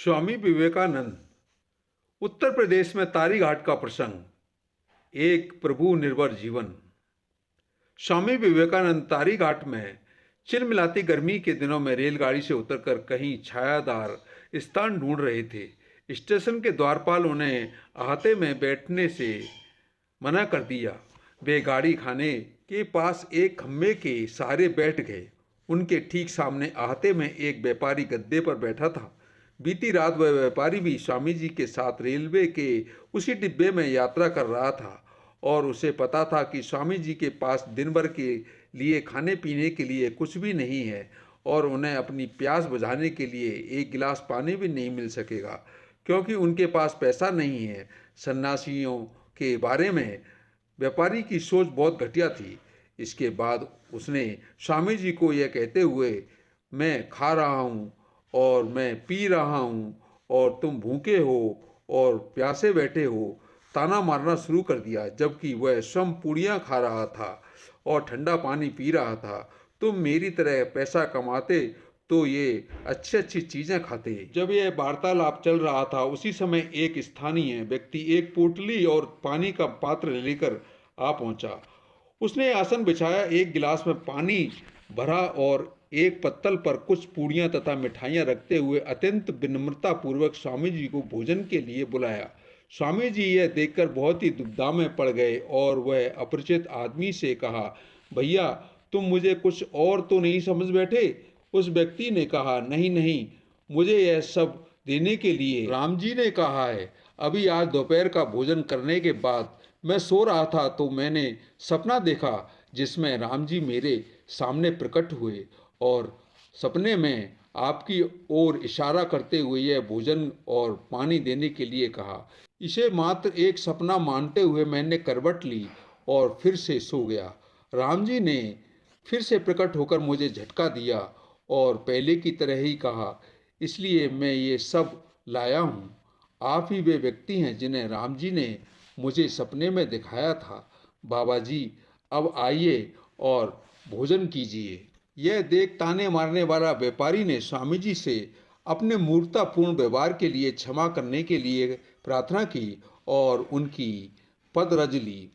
स्वामी विवेकानंद। उत्तर प्रदेश में तारी घाट का प्रसंग। एक प्रभु निर्भर जीवन। स्वामी विवेकानंद तारी घाट में चिलमिलाती गर्मी के दिनों में रेलगाड़ी से उतरकर कहीं छायादार स्थान ढूंढ रहे थे। स्टेशन के द्वारपाल उन्हें अहाते में बैठने से मना कर दिया। वे गाड़ी खाने के पास एक खम्भे के सहारे बैठ गए। उनके ठीक सामने अहाते में एक व्यापारी गद्दे पर बैठा था। बीती रात वह व्यापारी भी स्वामी जी के साथ रेलवे के उसी डिब्बे में यात्रा कर रहा था और उसे पता था कि स्वामी जी के पास दिन भर के लिए खाने पीने के लिए कुछ भी नहीं है और उन्हें अपनी प्यास बुझाने के लिए एक गिलास पानी भी नहीं मिल सकेगा, क्योंकि उनके पास पैसा नहीं है। सन्यासियों के बारे में व्यापारी की सोच बहुत घटिया थी। इसके बाद उसने स्वामी जी को यह कहते हुए, मैं खा रहा हूँ और मैं पी रहा हूँ और तुम भूखे हो और प्यासे बैठे हो, ताना मारना शुरू कर दिया, जबकि वह स्वयं पूड़ियाँ खा रहा था और ठंडा पानी पी रहा था। तुम मेरी तरह पैसा कमाते तो ये अच्छी अच्छी चीज़ें खाते। जब यह वार्तालाप चल रहा था उसी समय एक स्थानीय व्यक्ति एक पोटली और पानी का पात्र लेकर आ पहुंचा। उसने आसन बिछाया, एक गिलास में पानी भरा और एक पत्तल पर कुछ पूड़ियाँ तथा मिठाइयाँ रखते हुए अत्यंत विनम्रता पूर्वक स्वामी जी को भोजन के लिए बुलाया। स्वामी जी यह देखकर बहुत ही दुविधा में पड़ गए और वह अपरिचित आदमी से कहा, भैया तुम मुझे कुछ और तो नहीं समझ बैठे? उस व्यक्ति ने कहा, नहीं नहीं, मुझे यह सब देने के लिए राम जी ने कहा है। अभी आज दोपहर का भोजन करने के बाद मैं सो रहा था तो मैंने सपना देखा जिसमें राम जी मेरे सामने प्रकट हुए और सपने में आपकी ओर इशारा करते हुए यह भोजन और पानी देने के लिए कहा। इसे मात्र एक सपना मानते हुए मैंने करवट ली और फिर से सो गया। राम जी ने फिर से प्रकट होकर मुझे झटका दिया और पहले की तरह ही कहा, इसलिए मैं ये सब लाया हूँ। आप ही वे व्यक्ति हैं जिन्हें राम जी ने मुझे सपने में दिखाया था। बाबा जी, अब आइए और भोजन कीजिए। यह देख ताने मारने वाला व्यापारी ने स्वामी जी से अपने मूर्खतापूर्ण व्यवहार के लिए क्षमा करने के लिए प्रार्थना की और उनकी पद रज ली।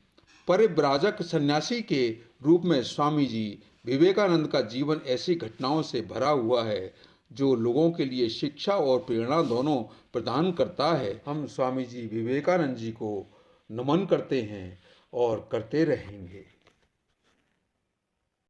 परिव्राजक सन्यासी के रूप में स्वामी जी विवेकानंद का जीवन ऐसी घटनाओं से भरा हुआ है जो लोगों के लिए शिक्षा और प्रेरणा दोनों प्रदान करता है। हम स्वामी जी विवेकानंद जी को नमन करते हैं और करते रहेंगे।